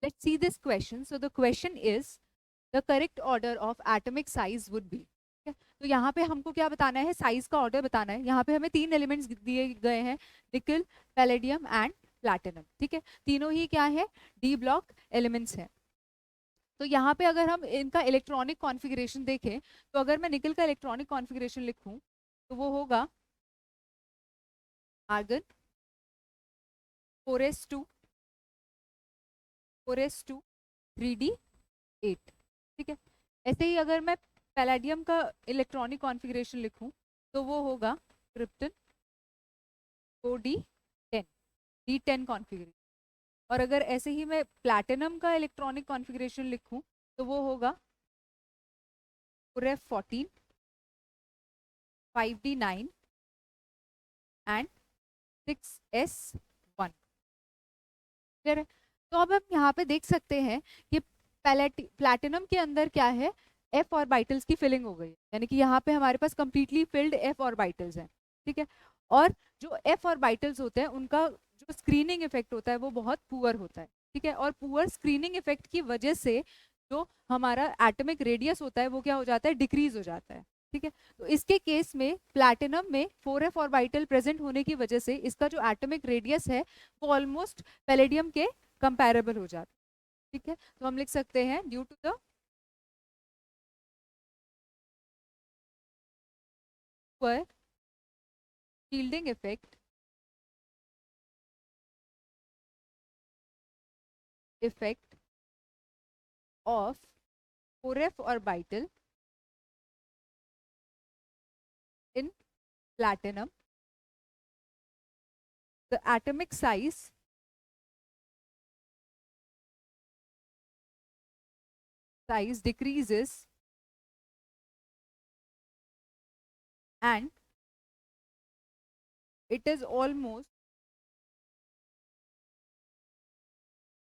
Let's see this question. So the question is the correct order of atomic size would be. तो यहाँ पे हमको क्या बताना है, साइज का ऑर्डर बताना है. यहाँ पे हमें 3 एलिमेंट्स दिए गए हैं, निकल, पैलेडियम एंड प्लैटिनम. ठीक है, तीनों ही क्या है, डी ब्लॉक एलिमेंट्स हैं. तो यहाँ पे अगर हम इनका इलेक्ट्रॉनिक कॉन्फ़िगरेशन देखें, तो अगर मैं निकल का इलेक्ट्रॉनिक कॉन्फ़िगरेशन लिखूं तो वो होगा आर्गन 4s2 3d8. ठीक है, ऐसे ही अगर मैं पैलेडियम का इलेक्ट्रॉनिक कॉन्फ़िगरेशन लिखूं तो वो होगा क्रिप्टन 4d10 d10 कॉन्फ़िगरेशन. और अगर ऐसे ही मैं प्लैटिनम का इलेक्ट्रॉनिक कॉन्फ़िगरेशन लिखूं तो वो होगा 4f14 5d9 and 6s1. Clear है? तो अब हम यहाँ पे देख सकते हैं कि प्लैटिनम के अंदर क्या है, एफ ऑर्बिटल्स की फिलिंग हो गई है, यानी कि यहाँ पे हमारे पास कंप्लीटली फिल्ड एफ ऑर्बिटल्स हैं. ठीक है, और जो एफ ऑर्बिटल्स होते हैं उनका जो स्क्रीनिंग इफेक्ट होता है वो बहुत पुअर होता है. ठीक है, और पुअर स्क्रीनिंग इफेक्ट की वजह से जो हमारा एटॉमिक रेडियस होता है वो क्या हो जाता है, डिक्रीज हो जाता है. ठीक है, तो इसके केस में प्लैटिनम में 4f ऑर्बिटल प्रेजेंट होने की वजह से इसका जो एटॉमिक रेडियस है वो ऑलमोस्ट पैलेडियम के कंपैरेबल हो जाता है. ठीक है, तो हम लिख सकते हैं due to the poor shielding effect of 4f orbital in platinum, the atomic size decreases and it is almost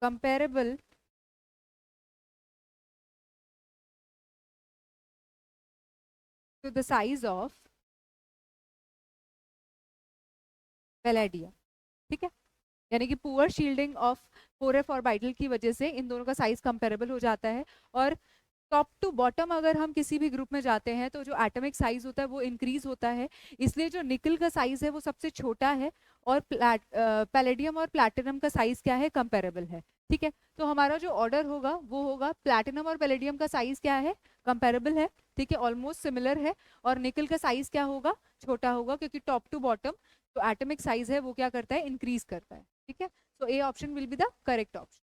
comparable to the size of palladium. ठीक है, यानी कि poor shielding of 4f orbital की वजह से इन दोनों का साइज कंपेरेबल हो जाता है. और टॉप टू बॉटम अगर हम किसी भी ग्रुप में जाते हैं तो जो एटॉमिक साइज होता है वो इंक्रीज होता है, इसलिए जो निकल का साइज है वो सबसे छोटा है और पैलेडियम और प्लैटिनम का साइज क्या है, कंपेरेबल है. ठीक है, तो हमारा जो ऑर्डर होगा वो होगा प्लैटिनम और पैलेडियम का साइज क्या है, कंपेरेबल है. ठीक है, ऑलमोस्ट सिमिलर है. और निकल का साइज क्या होगा, छोटा होगा, क्योंकि टॉप टू बॉटम जो एटॉमिक साइज है वो क्या करता है, इंक्रीज करता है. ठीक है, so a option will be the correct option.